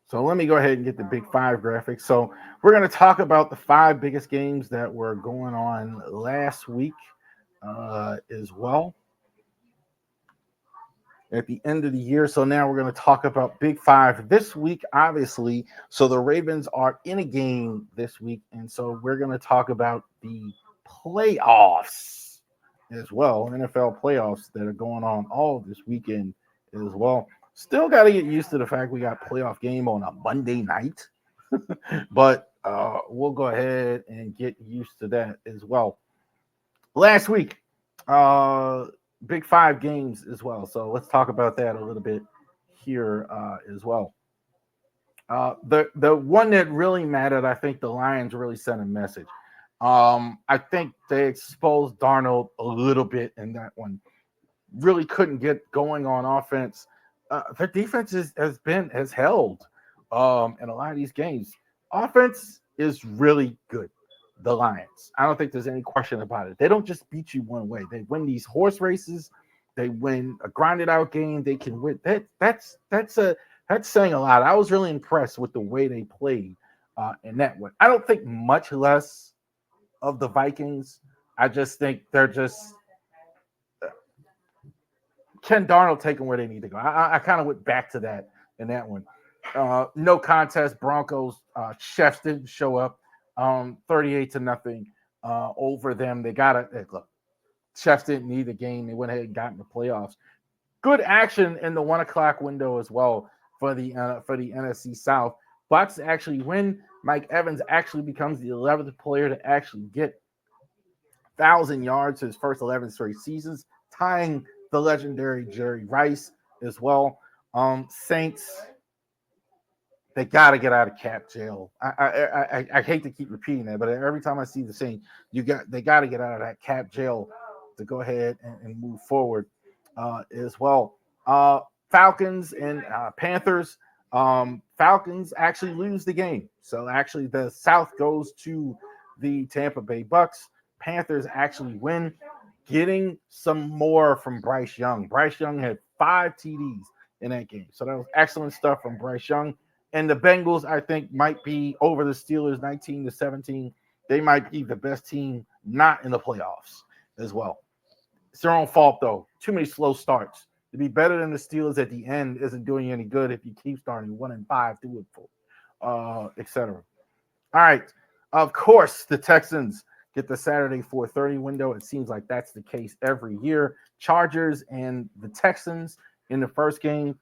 So let me go ahead and get the big five graphics. So we're going to talk about the five biggest games that were going on last week as well at the end of the year. So now we're going to talk about big five this week, obviously. So the Ravens are in a game this week. And so we're going to talk about the playoffs as well, NFL playoffs that are going on all this weekend as well. Still got to get used to the fact we got playoff game on a Monday night, but we'll go ahead and get used to that as well. Last week, uh, big five games as well. So let's talk about that a little bit here as well. The one that really mattered, I think the Lions really sent a message. I think they exposed Darnold a little bit in that one. Really couldn't get going on offense. Their defense has held in a lot of these games. Offense is really good. The Lions. I don't think there's any question about it. They don't just beat you one way. They win these horse races. They win a grinded out game. They can win. That's saying a lot. I was really impressed with the way they played in that one. I don't think much less of the Vikings. I just think they're just Ken Darnold taking where they need to go. I kind of went back to that in that one. No contest. Broncos. Chefs didn't show up. 38-0 over them. They got it. Look, Chefs didn't need the game. They went ahead and got in the playoffs. Good action in the 1 o'clock window as well for the NFC South. Bucks actually win. Mike Evans actually becomes the 11th player to actually get 1,000 yards his first 11 straight seasons, tying the legendary Jerry Rice as well. Saints, they got to get out of cap jail. I hate to keep repeating that, but every time I see the Saints, they got to get out of that cap jail to go ahead and move forward as well. Falcons and Panthers. Falcons actually lose the game, so actually the South goes to the Tampa Bay Bucks. Panthers actually win, getting some more from Bryce Young. Bryce Young had 5 TDs in that game, so that was excellent stuff from Bryce Young. And the Bengals, I think, might be over the Steelers 19-17. They might be the best team not in the playoffs as well. It's their own fault, though. Too many slow starts. To be better than the Steelers at the end isn't doing you any good if you keep starting 1-5, 2-4, etc. All right. Of course, the Texans get the Saturday 4:30 window. It seems like that's the case every year. Chargers and the Texans in the first game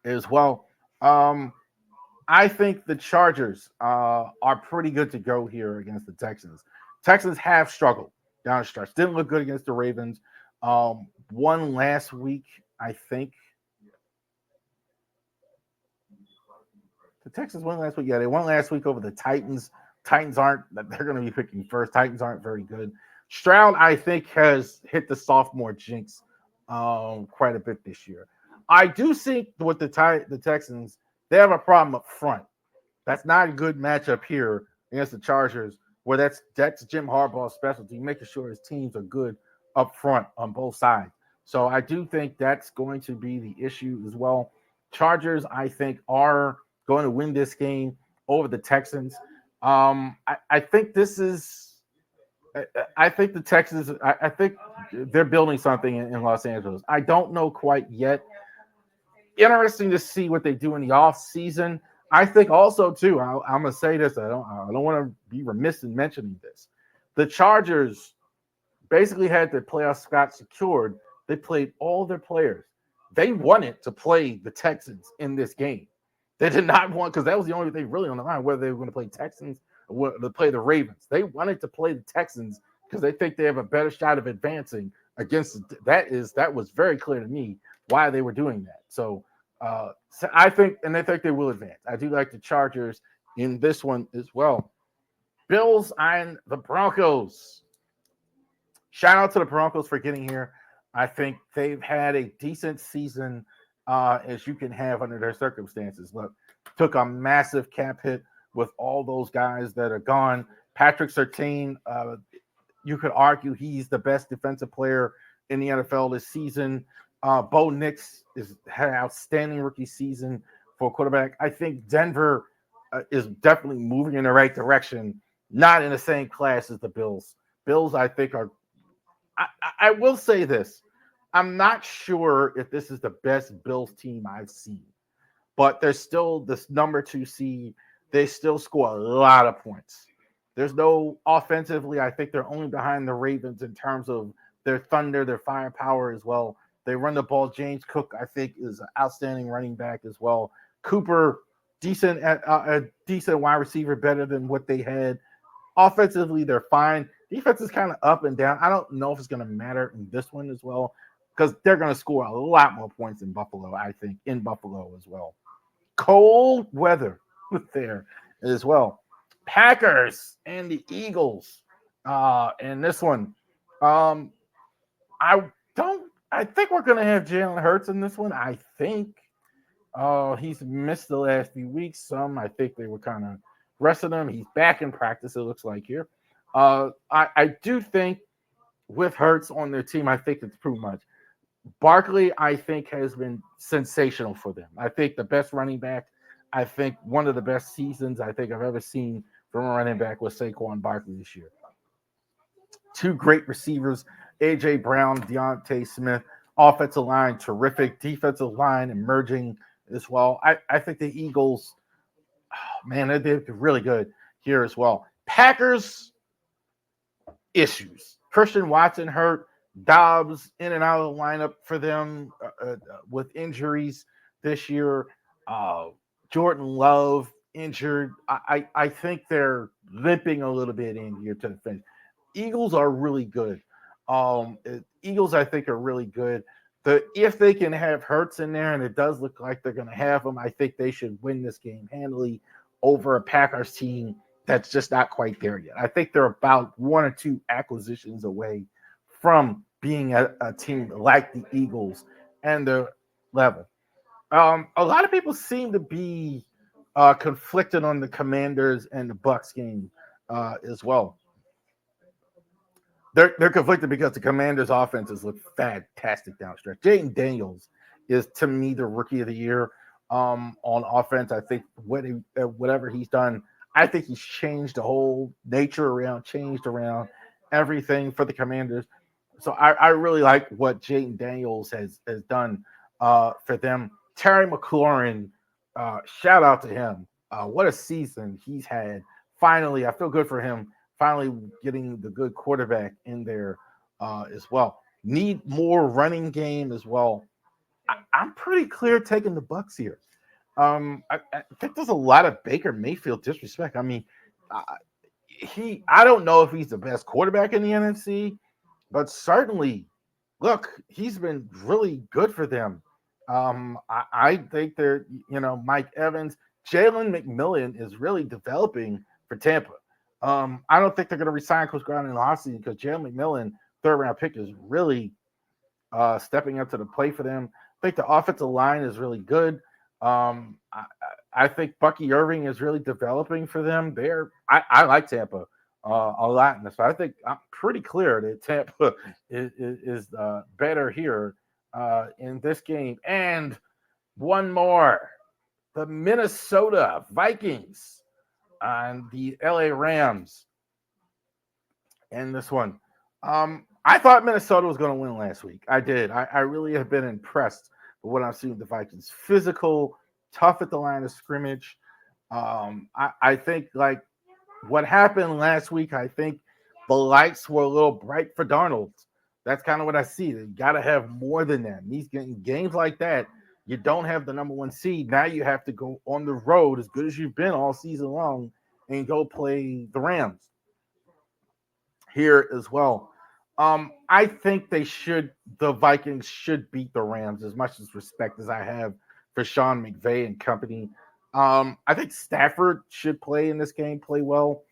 as well. I think the Chargers are pretty good to go here against the Texans. Texans have struggled down the stretch. Didn't look good against the Ravens. Won last week, I think. The Texans won last week. Yeah, they won last week over the Titans. Titans aren't, they're going to be picking first. Titans aren't very good. Stroud, I think, has hit the sophomore jinx quite a bit this year. I do think with the Texans, they have a problem up front. That's not a good matchup here against the Chargers, where that's Jim Harbaugh's specialty, making sure his teams are good up front on both sides. So I do think that's going to be the issue as well. Chargers, I think, are going to win this game over the Texans. I think this is. I think the Texans. I think they're building something in Los Angeles. I don't know quite yet. Interesting to see what they do in the off season. I think also too. I'm gonna say this. I don't want to be remiss in mentioning this. The Chargers basically had their playoff spot secured. They played all their players. They wanted to play the Texans in this game. They did not want, because that was the only thing really on the line, whether they were going to play Texans or to play the Ravens. They wanted to play the Texans because they think they have a better shot of advancing against that was very clear to me why they were doing that. So I think, and they think they will advance. I do like the Chargers in this one as well. Bills and the Broncos. Shout out to the Broncos for getting here. I think they've had a decent season as you can have under their circumstances. Look, took a massive cap hit with all those guys that are gone. Patrick Surtain, you could argue he's the best defensive player in the NFL this season. Bo Nix had an outstanding rookie season for a quarterback. I think Denver is definitely moving in the right direction, not in the same class as the Bills. Bills, I think, are. I will say this. I'm not sure if this is the best Bills team I've seen, but they're still this number 2 seed. They still score a lot of points. There's no offensively. I think they're only behind the Ravens in terms of their thunder, their firepower as well. They run the ball. James Cook, I think, is an outstanding running back as well. Cooper, decent at a decent wide receiver, better than what they had. Offensively, they're fine. Defense is kind of up and down. I don't know if it's going to matter in this one as well because they're going to score a lot more points in Buffalo, I think, in Buffalo as well. Cold weather there as well. Packers and the Eagles. And this one, I don't. I think we're going to have Jalen Hurts in this one. I think he's missed the last few weeks. I think they were kind of resting him. He's back in practice, it looks like here. I do think with Hurts on their team, I think it's pretty much. Barkley, I think, has been sensational for them. I think the best running back. I think one of the best seasons I think I've ever seen from a running back was Saquon Barkley this year. Two great receivers, A.J. Brown, Deontay Smith. Offensive line, terrific. Defensive line, emerging as well. I think the Eagles, man, they're really good here as well. Packers, issues. Christian Watson hurt. Dobbs in and out of the lineup for them with injuries this year. Jordan Love injured. I think they're limping a little bit in here to the finish. Eagles are really good. Eagles, I think, are really good. If they can have Hurts in there, and it does look like they're going to have them, I think they should win this game handily over a Packers team that's just not quite there yet. I think they're about 1 or 2 acquisitions away from being a team like the Eagles and the level. A lot of people seem to be conflicted on the Commanders and the Bucks game as well. They're conflicted because the Commanders' offenses look fantastic down the stretch. Jayden Daniels is, to me, the rookie of the year on offense. I think whatever he's done, I think he's changed the whole nature around, changed around everything for the Commanders. So I really like what Jayden Daniels has done for them. Terry McLaurin, shout out to him. What a season he's had. Finally, I feel good for him. Finally getting the good quarterback in there as well. Need more running game as well. I'm pretty clear taking the Bucks here. I think there's a lot of Baker Mayfield disrespect. I mean, I don't know if he's the best quarterback in the NFC, but certainly, look, he's been really good for them. I think they're, Mike Evans, Jalen McMillan is really developing for Tampa. I don't think they're going to resign Coach Brown in the offseason because Jalen McMillan, third-round pick, is really stepping up to the plate for them. I think the offensive line is really good. I think Bucky Irving is really developing for them. I like Tampa a lot in this. I think I'm pretty clear that Tampa is better here in this game. And one more, the Minnesota Vikings and the LA Rams. And this one, I thought Minnesota was going to win last week. I did. I really have been impressed with what I've seen with the Vikings. Physical, tough at the line of scrimmage. I think like what happened last week, I think the lights were a little bright for Darnold. That's kind of what I see. You got to have more than that. These games like that, you don't have the number 1 seed. Now you have to go on the road as good as you've been all season long and go play the Rams here as well. I think the Vikings should beat the Rams as much as respect as I have for Sean McVay and company. I think Stafford should play in this game, play well.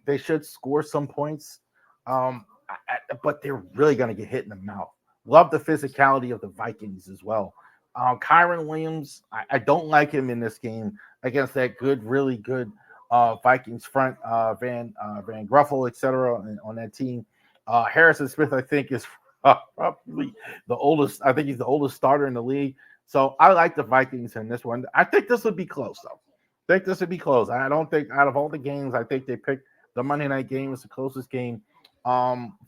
They should score some points, but they're really going to get hit in the mouth. Love the physicality of the Vikings as well. Kyron Williams, I don't like him in this game against that really good Vikings front, Van Gruffle, etc. on that team. Harrison Smith, I think, is probably the oldest. I think he's the oldest starter in the league. So I like the Vikings in this one. I think this would be close, though. I think this would be close. I don't think out of all the games, I think they picked the Monday night game as the closest game.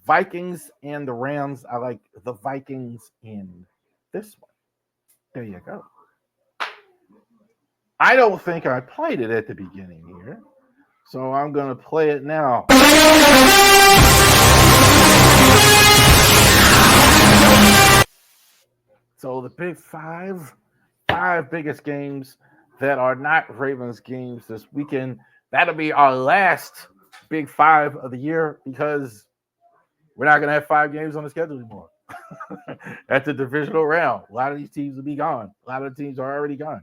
Vikings and the Rams. I like the Vikings in this one. There you go. I don't think I played it at the beginning here, so I'm going to play it now. So the big five biggest games that are not Ravens games this weekend. That'll be our last big five of the year because we're not going to have 5 games on the schedule anymore. At the divisional round, a lot of these teams will be gone. A lot of the teams are already gone.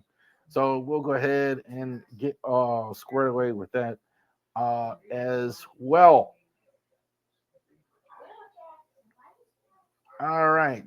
So we'll go ahead and get squared away with that as well. All right.